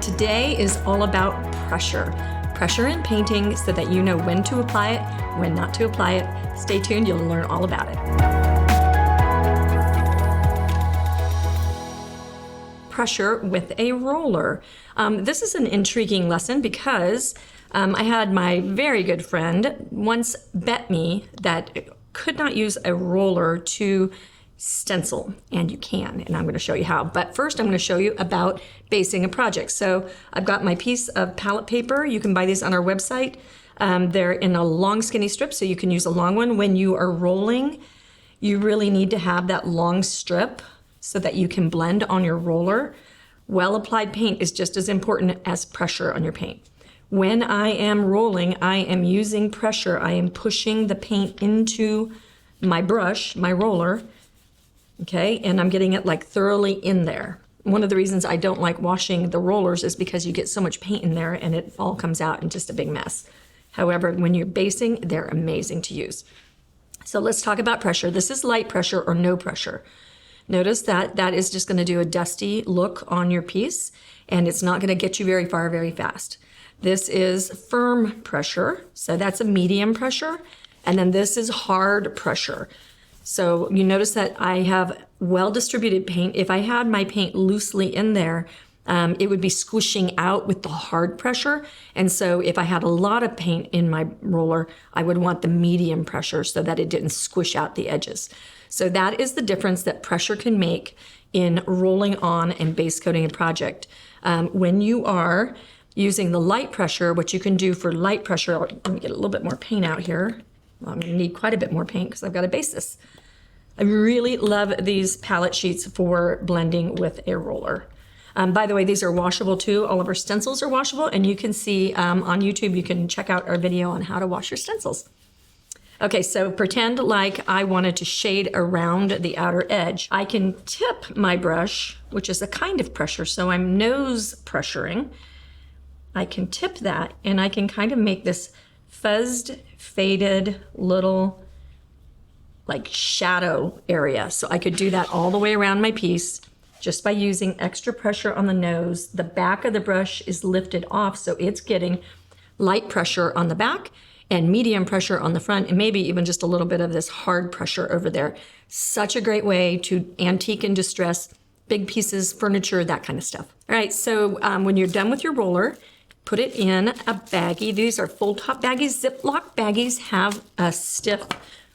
Today is all about pressure. Pressure in painting so that you know when to apply it, when not to apply it. Stay tuned, you'll learn all about it. Pressure with a roller. This is an intriguing lesson because I had my very good friend once bet me that could not use a roller to stencil, and you can, and I'm going to show you how. But first I'm going to show you about basing a project. So I've got my piece of palette paper. You can buy these on our website. They're in a long skinny strip, so you can use a long one. When you are rolling, you really need to have that long strip so that you can blend on your roller. Well-applied paint is just as important as pressure on your paint. When I am rolling, I am using pressure. I am pushing the paint into my brush, my roller, okay, and I'm getting it like thoroughly in there. One of the reasons I don't like washing the rollers is because you get so much paint in there and it all comes out in just a big mess. However, when you're basing, they're amazing to use. So let's talk about pressure. This is light pressure or no pressure. Notice that that is just going to do a dusty look on your piece, and it's not going to get you very far very fast. This is firm pressure, so that's a medium pressure, and then this is hard pressure. So you notice that I have well-distributed paint. If I had my paint loosely in there, it would be squishing out with the hard pressure. And so if I had a lot of paint in my roller, I would want the medium pressure so that it didn't squish out the edges. So that is the difference that pressure can make in rolling on and base coating a project. When you are using the light pressure, what you can do for light pressure, let me get a little bit more paint out here. Well, I'm going to need quite a bit more paint because I've got to base this. I really love these palette sheets for blending with a roller. By the way, these are washable too. All of our stencils are washable, and you can see on YouTube, you can check out our video on how to wash your stencils. Okay, so pretend like I wanted to shade around the outer edge. I can tip my brush, which is a kind of pressure, so I'm nose pressuring. I can tip that, and I can kind of make this fuzzed, faded little like shadow area. So I could do that all the way around my piece just by using extra pressure on the nose. The back of the brush is lifted off, so it's getting light pressure on the back and medium pressure on the front, and maybe even just a little bit of this hard pressure over there. Such a great way to antique and distress big pieces, furniture, that kind of stuff. All right, so when you're done with your roller, put it in a baggie. These are full top baggies. Ziploc baggies have a stiff,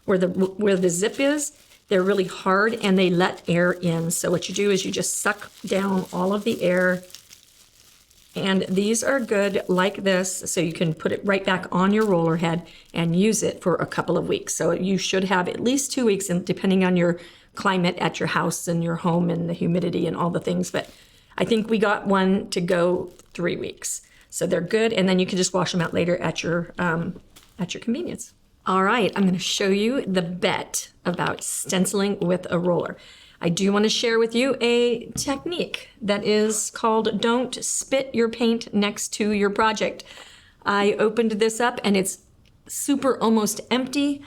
where the zip is, they're really hard and they let air in. So what you do is you just suck down all of the air. And these are good like this, so you can put it right back on your roller head and use it for a couple of weeks. So you should have at least 2 weeks, and depending on your climate at your house and your home and the humidity and all the things. But I think we got one to go 3 weeks. So they're good, and then you can just wash them out later at your convenience. All right, I'm going to show you the bet about stenciling with a roller. I do want to share with you a technique that is called don't spit your paint next to your project. I opened this up and it's super almost empty,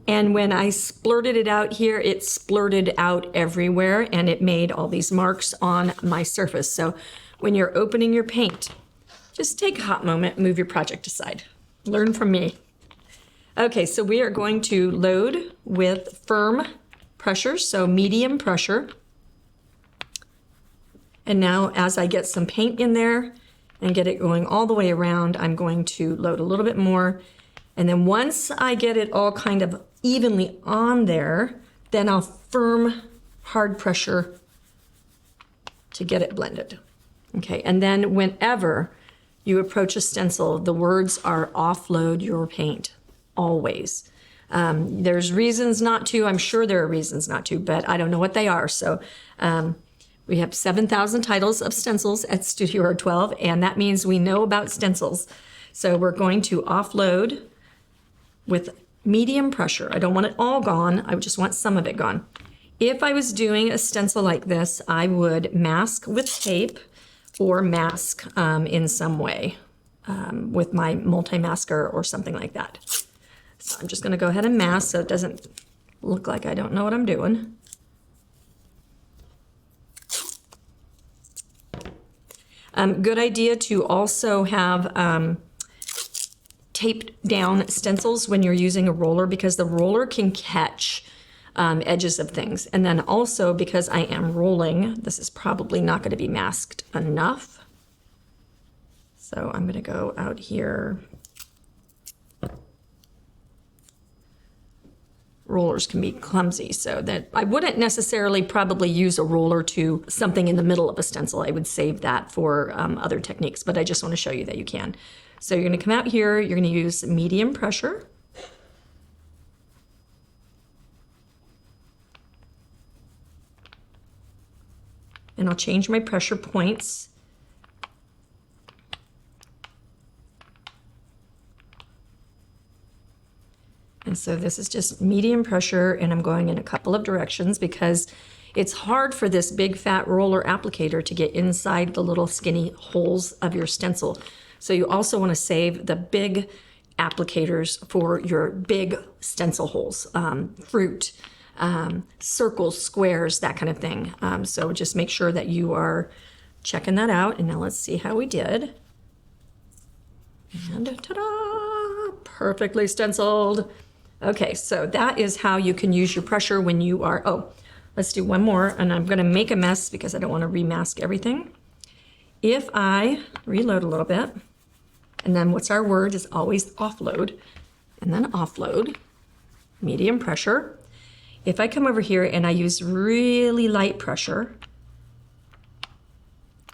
and when I splurted it out here, it splurted out everywhere and it made all these marks on my surface. So when you're opening your paint, just take a hot moment, move your project aside. Learn from me. Okay, so we are going to load with firm pressure, so medium pressure. And now as I get some paint in there and get it going all the way around, I'm going to load a little bit more. And then once I get it all kind of evenly on there, then I'll firm hard pressure to get it blended. Okay, and then whenever you approach a stencil, the words are offload your paint, always. There's reasons not to. I'm sure there are reasons not to, but I don't know what they are. So we have 7,000 titles of stencils at StudioR12, and that means we know about stencils. So we're going to offload with medium pressure. I don't want it all gone. I just want some of it gone. If I was doing a stencil like this, I would mask with tape or mask in some way with my multi-masker or something like that. So I'm just going to go ahead and mask so it doesn't look like I don't know what I'm doing. Good idea to also have taped down stencils when you're using a roller, because the roller can catch edges of things. And then also, because I am rolling, this is probably not going to be masked enough. So I'm going to go out here. Rollers can be clumsy, so that I wouldn't necessarily probably use a roller to something in the middle of a stencil. I would save that for other techniques, but I just want to show you that you can. So you're going to come out here, you're going to use medium pressure. And I'll change my pressure points. And so this is just medium pressure, and I'm going in a couple of directions because it's hard for this big fat roller applicator to get inside the little skinny holes of your stencil. So you also want to save the big applicators for your big stencil holes, fruit, circles, squares, that kind of thing. So just make sure that you are checking that out. And now let's see how we did. And ta-da! Perfectly stenciled. Okay, so that is how you can use your pressure when you are, oh, let's do one more, and I'm gonna make a mess because I don't wanna remask everything. If I reload a little bit, and then what's our word is always offload, and then offload, medium pressure. If I come over here and I use really light pressure,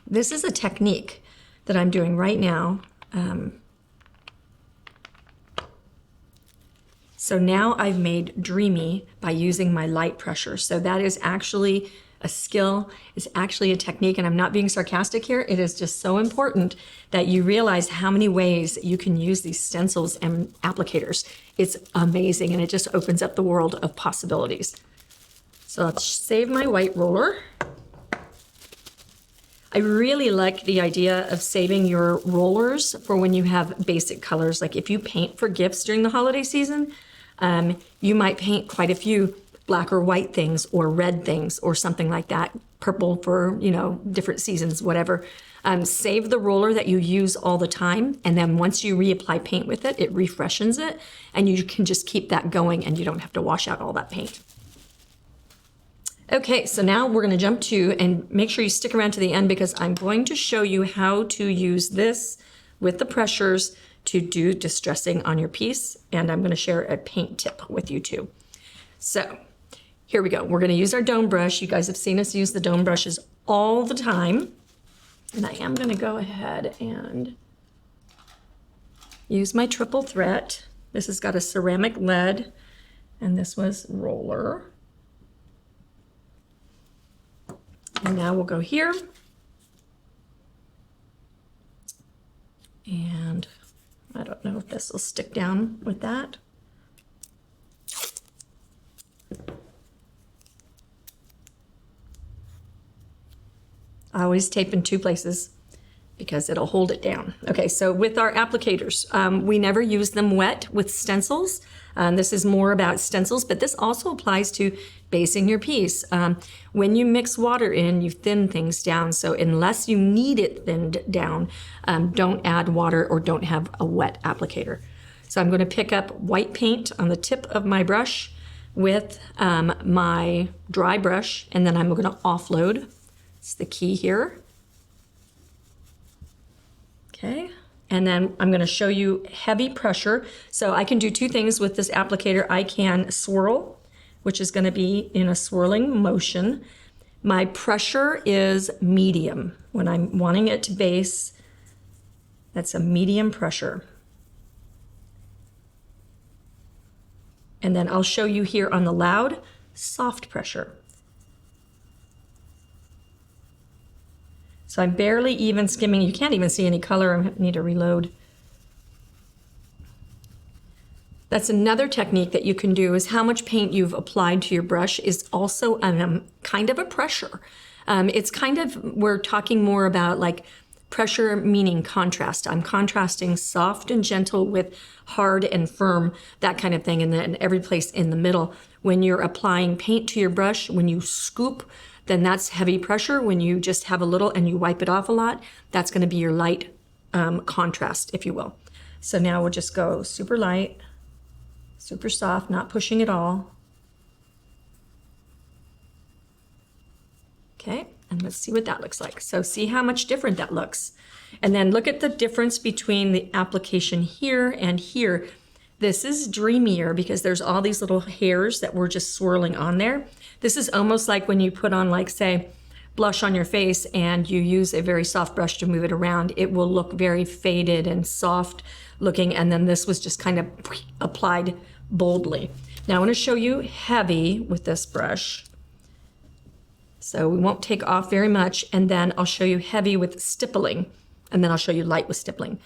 this is a technique that I'm doing right now. So now I've made dreamy by using my light pressure. So that is actually a skill, it's actually a technique, and I'm not being sarcastic here. It is just so important that you realize how many ways you can use these stencils and applicators. It's amazing, and it just opens up the world of possibilities. So let's save my white roller. I really like the idea of saving your rollers for when you have basic colors. Like if you paint for gifts during the holiday season, you might paint quite a few black or white things or red things or something like that, purple for, you know, different seasons, whatever. Save the roller that you use all the time, and then once you reapply paint with it, it refreshes it, and you can just keep that going and you don't have to wash out all that paint. Okay, so now we're going to jump to, and make sure you stick around to the end because I'm going to show you how to use this with the pressures to do distressing on your piece, and I'm going to share a paint tip with you too. So here we go. We're going to use our dome brush. You guys have seen us use the dome brushes all the time, and I am going to go ahead and use my triple threat. This has got a ceramic lead, and this was roller. And now we'll go here, and I don't know if this will stick down with that. I always tape in two places because it'll hold it down. Okay, so with our applicators, we never use them wet with stencils. This is more about stencils, but this also applies to basing your piece. When you mix water in, you thin things down. So unless you need it thinned down, don't add water or don't have a wet applicator. So I'm going to pick up white paint on the tip of my brush with my dry brush, and then I'm going to offload. It's the key here. Okay, and then I'm going to show you heavy pressure. So I can do two things with this applicator. I can swirl, which is going to be in a swirling motion. My pressure is medium. When I'm wanting it to base, that's a medium pressure. And then I'll show you here on the loud, soft pressure. So I'm barely even skimming. You can't even see any color. I need to reload. That's another technique that you can do, is how much paint you've applied to your brush is also kind of a pressure. It's kind of, we're talking more about like pressure meaning contrast. I'm contrasting soft and gentle with hard and firm, that kind of thing, and then every place in the middle. When you're applying paint to your brush, when you scoop then that's heavy pressure. When you just have a little and you wipe it off a lot, that's going to be your light contrast, if you will. So now we'll just go super light, super soft, not pushing at all. Okay, and let's see what that looks like. So see how much different that looks. And then look at the difference between the application here and here. This is dreamier because there's all these little hairs that we're just swirling on there. This is almost like when you put on, like, say, blush on your face and you use a very soft brush to move it around. It will look very faded and soft looking, and then this was just kind of applied boldly. Now I want to show you heavy with this brush. So we won't take off very much, and then I'll show you heavy with stippling, and then I'll show you light with stippling.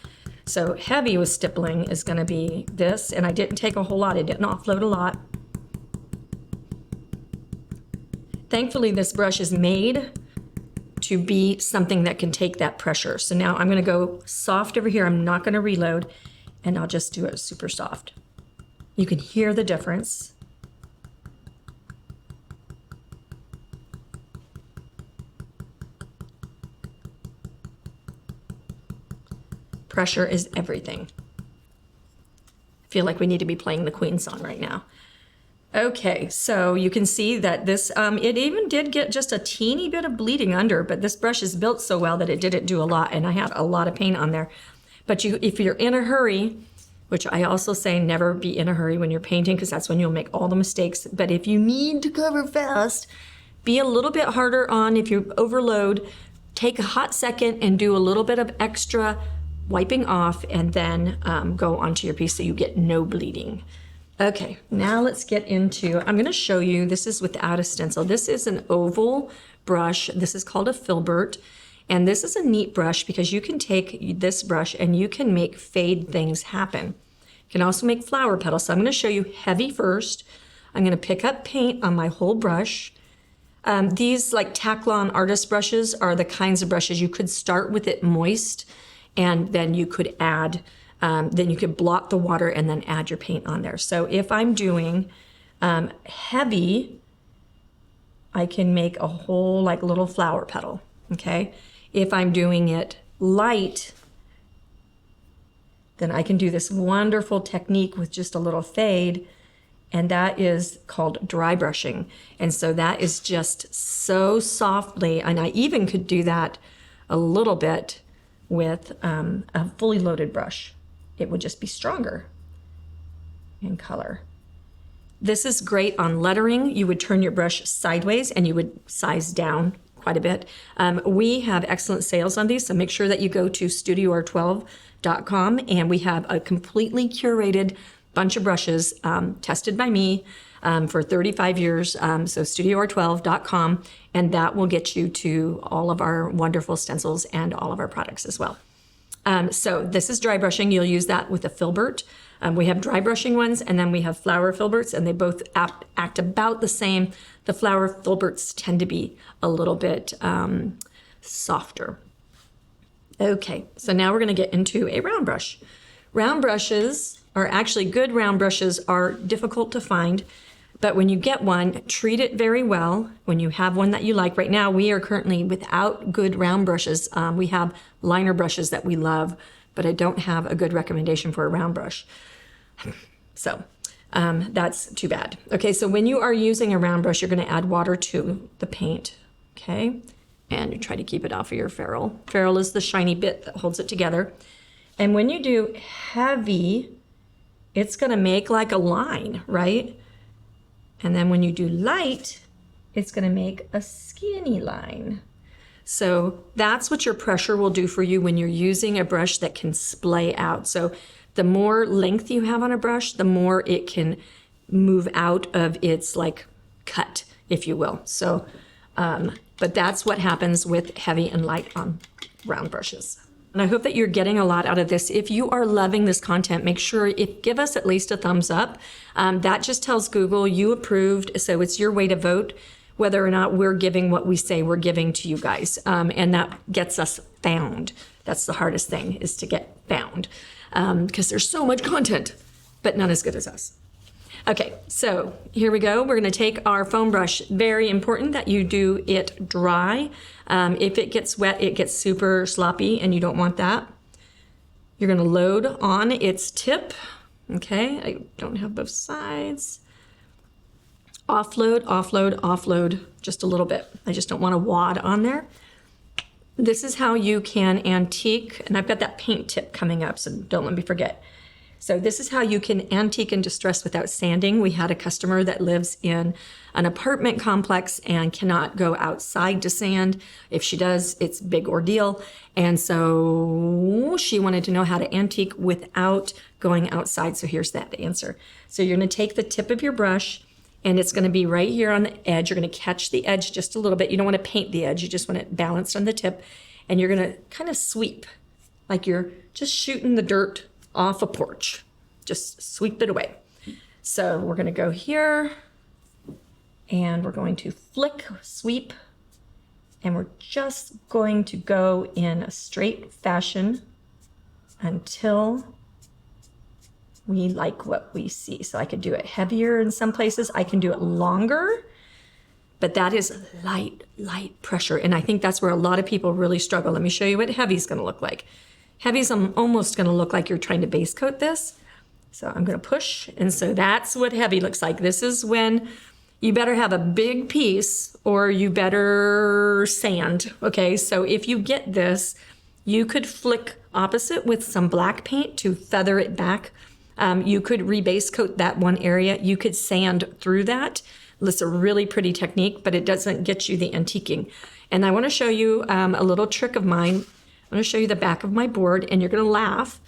So heavy with stippling is going to be this, and I didn't take a whole lot. I didn't offload a lot. Thankfully, this brush is made to be something that can take that pressure. So now I'm going to go soft over here. I'm not going to reload, and I'll just do it super soft. You can hear the difference. Pressure is everything. I feel like we need to be playing the Queen song right now. Okay, so you can see that this, it even did get just a teeny bit of bleeding under, but this brush is built so well that it didn't do a lot, and I had a lot of paint on there. But if you're in a hurry, which I also say never be in a hurry when you're painting, because that's when you'll make all the mistakes. But if you need to cover fast, be a little bit harder on. If you overload, take a hot second and do a little bit of extra wiping off, and then go onto your piece so you get no bleeding. Okay, now let's get into, I'm going to show you, this is without a stencil. This is an oval brush. This is called a Filbert, and this is a neat brush because you can take this brush and you can make fade things happen. You can also make flower petals. So I'm going to show you heavy first. I'm going to pick up paint on my whole brush. These like Taklon artist brushes are the kinds of brushes you could start with it moist, and then you could add, then you could blot the water and then add your paint on there. So if I'm doing heavy, I can make a whole like little flower petal, okay? If I'm doing it light, then I can do this wonderful technique with just a little fade, and that is called dry brushing. And so that is just so softly, and I even could do that a little bit with a fully loaded brush. It would just be stronger in color. This is great on lettering. You would turn your brush sideways and you would size down quite a bit. We have excellent sales on these, so make sure that you go to StudioR12.com, and we have a completely curated bunch of brushes tested by me for 35 years, so StudioR12.com, and that will get you to all of our wonderful stencils and all of our products as well. So this is dry brushing. You'll use that with a Filbert. We have dry brushing ones, and then we have flower Filberts, and they both act about the same. The flower Filberts tend to be a little bit softer. Okay, so now we're going to get into a round brush. Round brushes are actually, good round brushes are difficult to find, but when you get one, treat it very well. When you have one that you like, right now we are currently without good round brushes. We have liner brushes that we love, but I don't have a good recommendation for a round brush. So that's too bad. Okay, so when you are using a round brush, you're going to add water to the paint, okay? And you try to keep it off of your ferrule. Ferrule is the shiny bit that holds it together. And when you do heavy, it's going to make like a line, right? And then when you do light, it's going to make a skinny line. So that's what your pressure will do for you when you're using a brush that can splay out. So the more length you have on a brush, the more it can move out of its like cut, if you will. So, but that's what happens with heavy and light on round brushes. And I hope that you're getting a lot out of this. If you are loving this content, make sure give us at least a thumbs up. That just tells Google you approved. So it's your way to vote whether or not we're giving what we say we're giving to you guys. And that gets us found. That's the hardest thing, is to get found, because there's so much content, but none as good as us. Okay, so here we go. We're gonna take our foam brush. Very important that you do it dry. If it gets wet, it gets super sloppy and you don't want that. You're gonna load on its tip. Okay, I don't have both sides. Offload, offload, offload, just a little bit. I just don't want a wad on there. This is how you can antique, and I've got that paint tip coming up, so don't let me forget. So this is how you can antique and distress without sanding. We had a customer that lives in an apartment complex and cannot go outside to sand. If she does, it's a big ordeal. And so she wanted to know how to antique without going outside. So here's that answer. So you're gonna take the tip of your brush and it's gonna be right here on the edge. You're gonna catch the edge just a little bit. You don't wanna paint the edge. You just want it balanced on the tip. And you're gonna kind of sweep, like you're just shooting the dirt off a porch. Just sweep it away. So we're gonna go here and we're going to flick, sweep, and we're just going to go in a straight fashion until we like what we see. So I could do it heavier in some places. I can do it longer, but that is light pressure. And I think that's where a lot of people really struggle. Let me show you what heavy's gonna look like. Heavy's almost gonna look like you're trying to base coat this. So I'm gonna push, and so that's what heavy looks like. This is when you better have a big piece or you better sand, okay? So if you get this, you could flick opposite with some black paint to feather it back. You could rebase coat that one area. You could sand through that. It's a really pretty technique, but it doesn't get you the antiquing. And I wanna show you a little trick of mine. I'm gonna show you the back of my board and you're gonna laugh.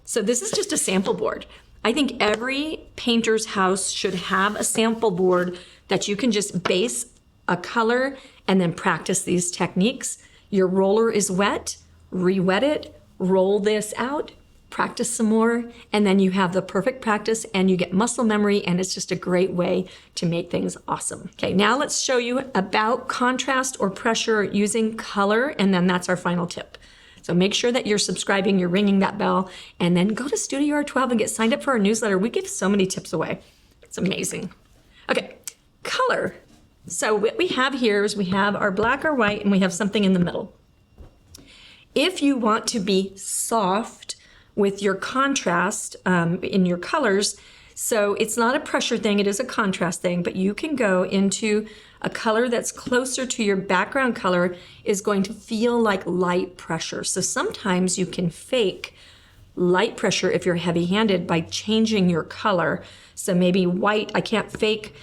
So this is just a sample board. I think every painter's house should have a sample board that you can just base a color and then practice these techniques. Your roller is wet, re-wet it, roll this out, practice some more, and then you have the perfect practice and you get muscle memory, and it's just a great way to make things awesome. Okay, now let's show you about contrast or pressure using color, and then that's our final tip. So make sure that you're subscribing, you're ringing that bell, and then go to StudioR12 and get signed up for our newsletter. We give so many tips away. It's amazing. Okay, color. So what we have here is we have our black or white, and we have something in the middle. If you want to be soft with your contrast in your colors, so it's not a pressure thing, it is a contrast thing, but you can go into a color that's closer to your background color is going to feel like light pressure. So sometimes you can fake light pressure if you're heavy-handed by changing your color. So maybe white, I can't fake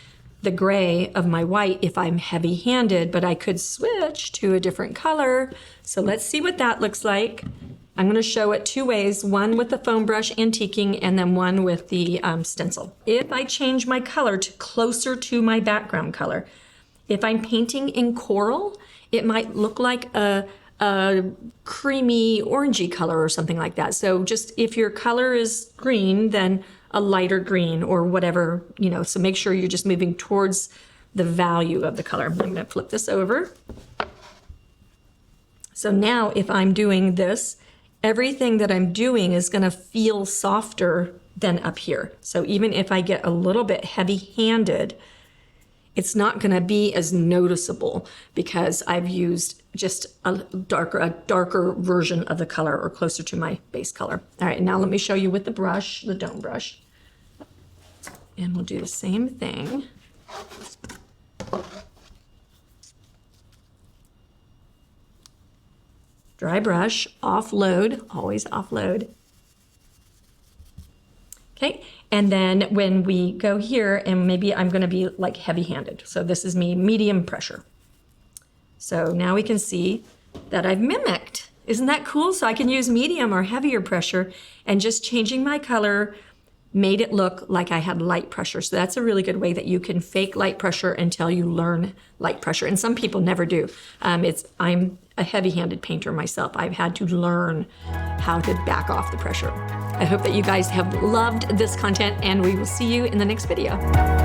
the gray of my white if I'm heavy-handed, but I could switch to a different color. So let's see what that looks like. I'm going to show it two ways, one with the foam brush antiquing and then one with the stencil. If I change my color to closer to my background color, if I'm painting in coral, it might look like a creamy orangey color or something like that. So just if your color is green, then a lighter green or whatever, you know, so make sure you're just moving towards the value of the color. I'm going to flip this over. So now if I'm doing this, everything that I'm doing is going to feel softer than up here. So even if I get a little bit heavy-handed, it's not going to be as noticeable because I've used just a darker version of the color or closer to my base color. All right, now let me show you with the brush, the dome brush. And we'll do the same thing. Dry brush, offload, always offload. Okay, and then when we go here, and maybe I'm gonna be like heavy-handed. So this is me, medium pressure. So now we can see that I've mimicked. Isn't that cool? So I can use medium or heavier pressure, and just changing my color made it look like I had light pressure. So that's a really good way that you can fake light pressure until you learn light pressure. And some people never do. I'm a heavy-handed painter myself. I've had to learn how to back off the pressure. I hope that you guys have loved this content, and we will see you in the next video.